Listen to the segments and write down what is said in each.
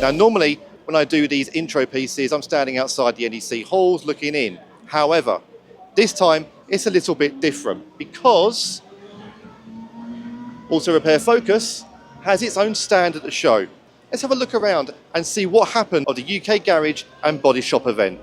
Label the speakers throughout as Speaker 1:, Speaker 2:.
Speaker 1: Now, normally when I do these intro pieces, I'm standing outside the NEC halls looking in. However, this time it's a little bit different because Auto Repair Focus has its own stand at the show. Let's have a look around and see what happened at the UK Garage and Body Shop event.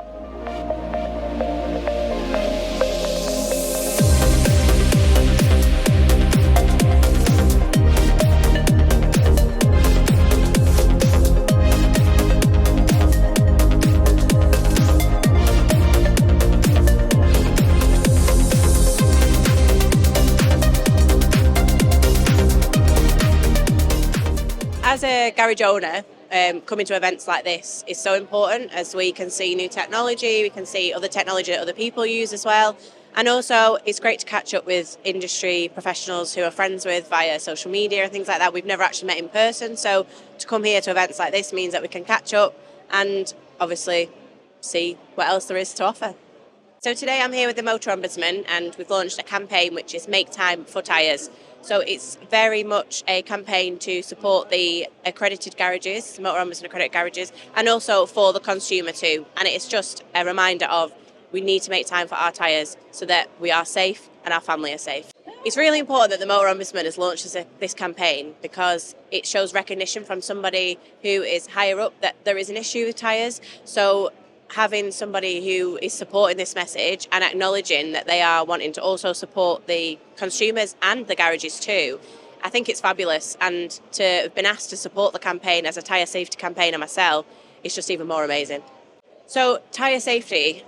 Speaker 2: As a garage owner, coming to events like this is so important, as we can see new technology, we can see other technology that other people use as well. And also it's great to catch up with industry professionals who are friends with via social media and things like that. We've never actually met in person, so to come here to events like this means that we can catch up and obviously see what else there is to offer. So today I'm here with the Motor Ombudsman and we've launched a campaign which is Make Time for Tyres. So it's very much a campaign to support the accredited garages, Motor Ombudsman accredited garages, and also for the consumer too. And it's just a reminder of we need to make time for our tyres so that we are safe and our family are safe. It's really important that the Motor Ombudsman has launched this campaign because it shows recognition from somebody who is higher up that there is an issue with tyres. So having somebody who is supporting this message and acknowledging that they are wanting to also support the consumers and the garages too, I think it's fabulous. And to have been asked to support the campaign as a tyre safety campaigner myself is just even more amazing. So tyre safety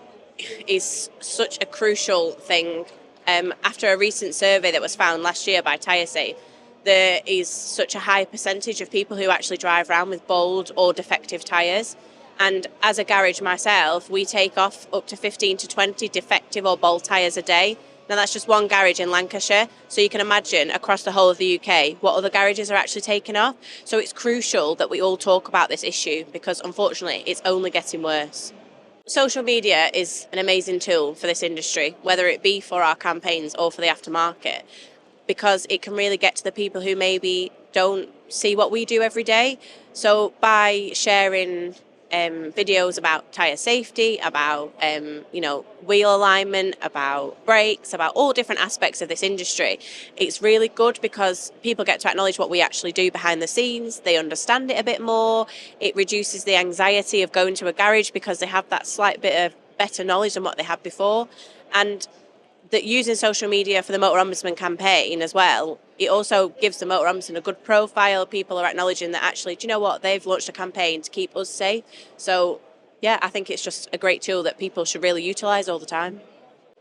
Speaker 2: is such a crucial thing. After a recent survey that was found last year by TyreSafe, there is such a high percentage of people who actually drive around with bald or defective tyres. And as a garage myself, we take off up to 15 to 20 defective or bald tyres a day. Now that's just one garage in Lancashire, so you can imagine across the whole of the UK what other garages are actually taking off. So it's crucial that we all talk about this issue because unfortunately it's only getting worse. Social media is an amazing tool for this industry, whether it be for our campaigns or for the aftermarket, because it can really get to the people who maybe don't see what we do every day. So by sharing videos about tyre safety, about wheel alignment, about brakes, about all different aspects of this industry, it's really good because people get to acknowledge what we actually do behind the scenes. They understand it a bit more. It reduces the anxiety of going to a garage because they have that slight bit of better knowledge than what they had before. And that using social media for the Motor Ombudsman campaign as well, it also gives the Motor Ombudsman a good profile. People are acknowledging that actually, do you know what, they've launched a campaign to keep us safe. So yeah, I think it's just a great tool that people should really utilise all the time.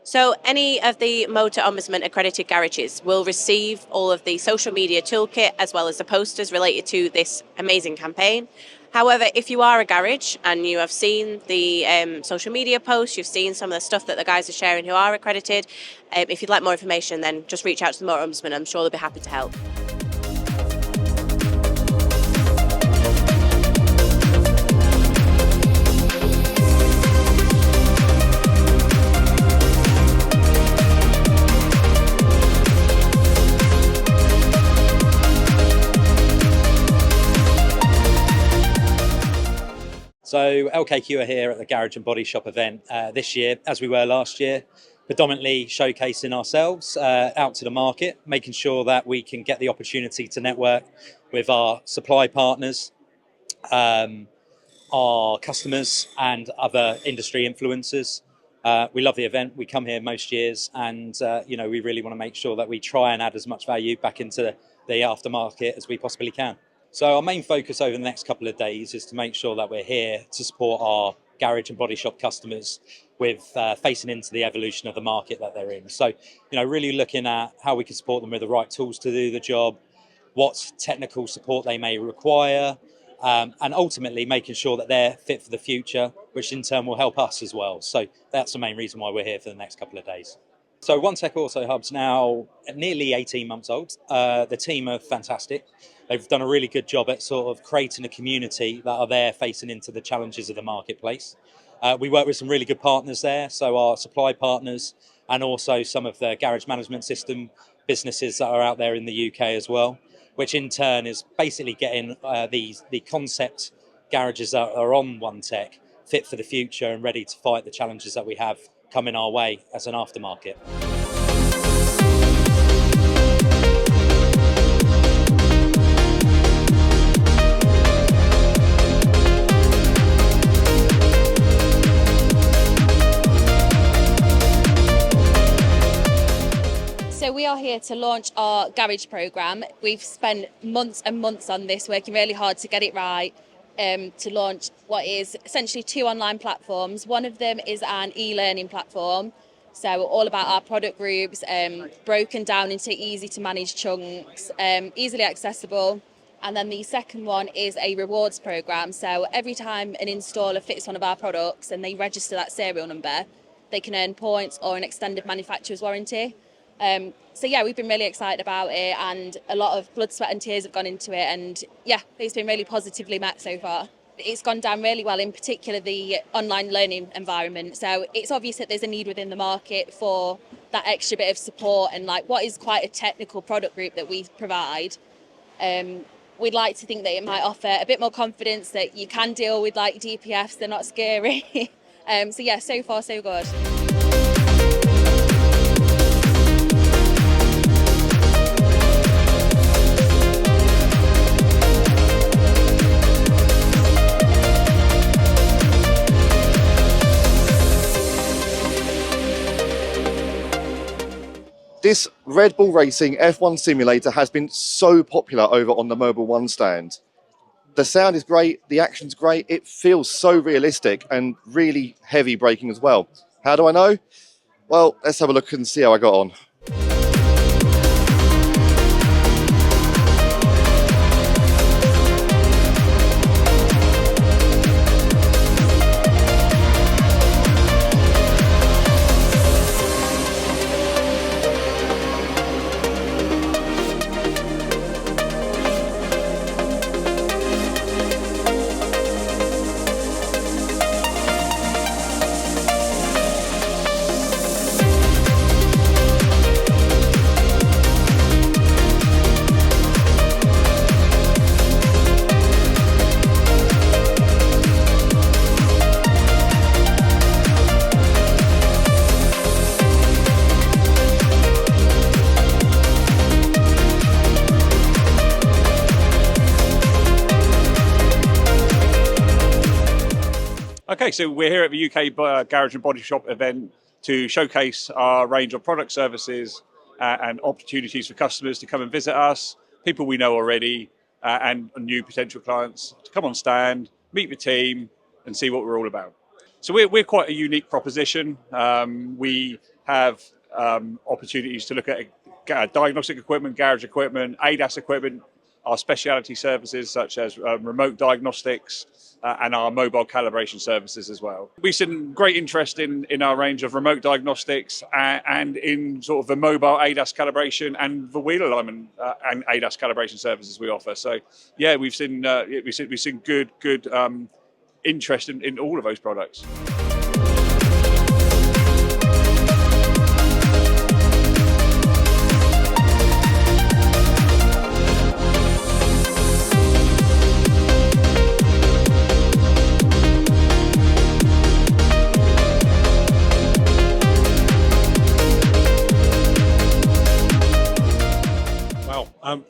Speaker 2: So any of the Motor Ombudsman accredited garages will receive all of the social media toolkit as well as the posters related to this amazing campaign. However, if you are a garage and you have seen the social media posts, you've seen some of the stuff that the guys are sharing who are accredited, if you'd like more information, then just reach out to the Motor Ombudsman. I'm sure they'll be happy to help.
Speaker 3: So LKQ are here at the Garage and Body Shop event this year, as we were last year, predominantly showcasing ourselves out to the market, making sure that we can get the opportunity to network with our supply partners, our customers and other industry influencers. We love the event. We come here most years and we really want to make sure that we try and add as much value back into the aftermarket as we possibly can. So our main focus over the next couple of days is to make sure that we're here to support our garage and body shop customers with facing into the evolution of the market that they're in. So, really looking at how we can support them with the right tools to do the job, what technical support they may require, and ultimately making sure that they're fit for the future, which in turn will help us as well. So that's the main reason why we're here for the next couple of days. So One Tech Auto Hub's now nearly 18 months old. The team are fantastic. They've done a really good job at sort of creating a community that are there facing into the challenges of the marketplace. We work with some really good partners there, so our supply partners and also some of the garage management system businesses that are out there in the UK as well, which in turn is basically getting the concept garages that are on one tech, fit for the future and ready to fight the challenges that we have coming our way as an aftermarket.
Speaker 4: So we are here to launch our garage programme. We've spent months and months on this, working really hard to get it right, to launch what is essentially 2 online platforms. One of them is an e-learning platform, so all about our product groups, broken down into easy to manage chunks, easily accessible. And then the second one is a rewards programme. So every time an installer fits one of our products and they register that serial number, they can earn points or an extended manufacturer's warranty. So yeah, we've been really excited about it, and a lot of blood, sweat and tears have gone into it, and yeah, it's been really positively met so far. It's gone down really well, in particular the online learning environment. So it's obvious that there's a need within the market for that extra bit of support, and like what is quite a technical product group that we provide. We'd like to think that it might offer a bit more confidence that you can deal with like DPFs, they're not scary. So yeah, so far so good.
Speaker 1: This Red Bull Racing F1 simulator has been so popular over on the Mobile One stand. The sound is great, the action's great, it feels so realistic and really heavy braking as well. How do I know? Well, let's have a look and see how I got on.
Speaker 5: Okay, so we're here at the UK Garage and Body Shop event to showcase our range of product services and opportunities for customers to come and visit us, people we know already and new potential clients to come on stand, meet the team and see what we're all about. So we're quite a unique proposition. We have opportunities to look at diagnostic equipment, garage equipment, ADAS equipment, our specialty services such as remote diagnostics and our mobile calibration services as well. We've seen great interest in our range of remote diagnostics and in sort of the mobile ADAS calibration and the wheel alignment and ADAS calibration services we offer. So yeah, we've seen good interest in all of those products.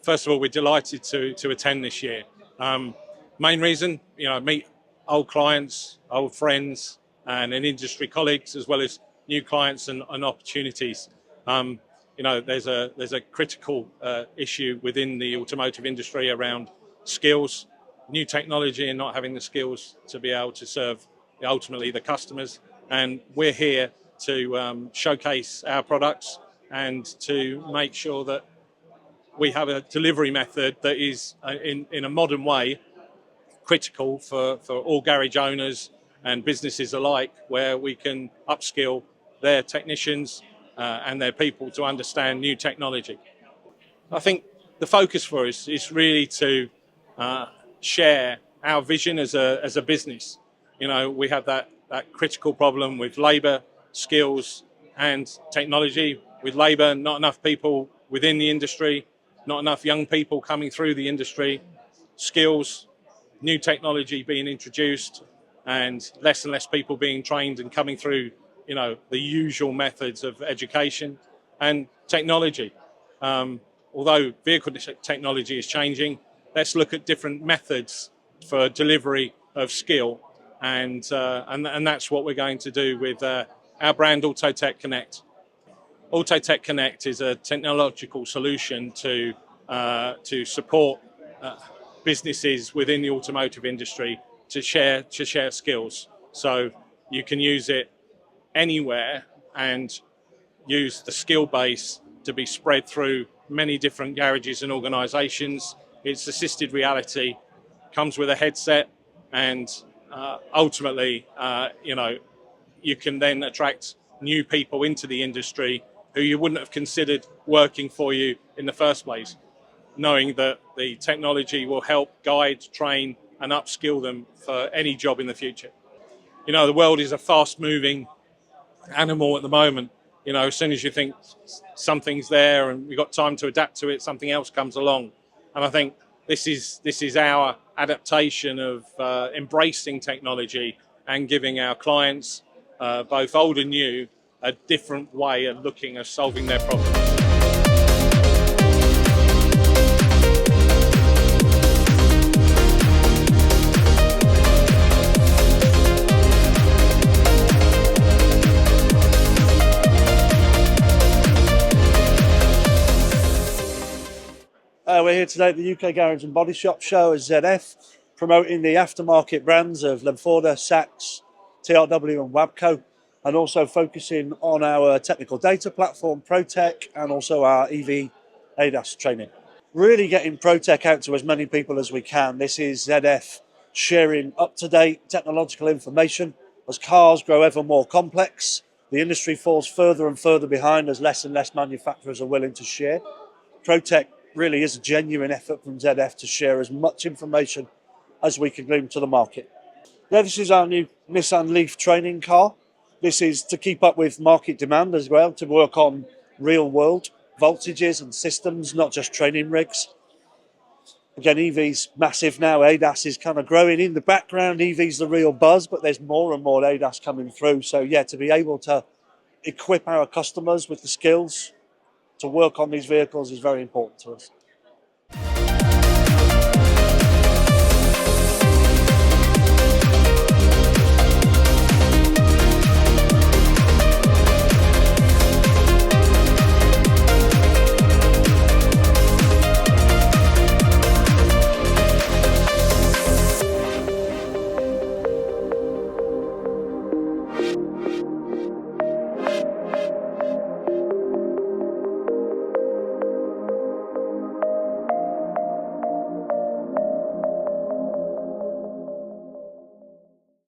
Speaker 6: First of all, we're delighted to attend this year. Main reason, meet old clients, old friends, and industry colleagues, as well as new clients and opportunities. There's a critical issue within the automotive industry around skills, new technology, and not having the skills to be able to serve ultimately the customers. And we're here to showcase our products and to make sure that we have a delivery method that is, in a modern way, critical for all garage owners and businesses alike, where we can upskill their technicians and their people to understand new technology. I think the focus for us is really to share our vision as a business. We have that critical problem with labour, skills and technology. With labour, not enough people within the industry, not enough young people coming through the industry. Skills, new technology being introduced and less people being trained and coming through, the usual methods of education and technology. Although vehicle technology is changing, let's look at different methods for delivery of skill, and that's what we're going to do with our brand Autotech Connect. Autotech Connect is a technological solution to support businesses within the automotive industry to share skills. So you can use it anywhere and use the skill base to be spread through many different garages and organisations. It's assisted reality, comes with a headset, and ultimately, you can then attract new people into the industry who you wouldn't have considered working for you in the first place, knowing that the technology will help guide, train, and upskill them for any job in the future. The world is a fast-moving animal at the moment. As soon as you think something's there and we've got time to adapt to it, something else comes along. And I think this is our adaptation of embracing technology and giving our clients, both old and new, a different way of looking at solving their problems.
Speaker 7: We're here today at the UK Garage and Body Shop show as ZF, promoting the aftermarket brands of Lemforda, Sachs, TRW and Wabco, and also focusing on our technical data platform, ProTech, and also our EV ADAS training. Really getting ProTech out to as many people as we can. This is ZF sharing up-to-date technological information. As cars grow ever more complex, the industry falls further and further behind as less and less manufacturers are willing to share. ProTech really is a genuine effort from ZF to share as much information as we can bring to the market. Yeah, this is our new Nissan Leaf training car. This is to keep up with market demand as well, to work on real world voltages and systems, not just training rigs. Again, EV's massive now. ADAS is kind of growing in the background. EV's the real buzz, but there's more and more ADAS coming through. So yeah, to be able to equip our customers with the skills to work on these vehicles is very important to us.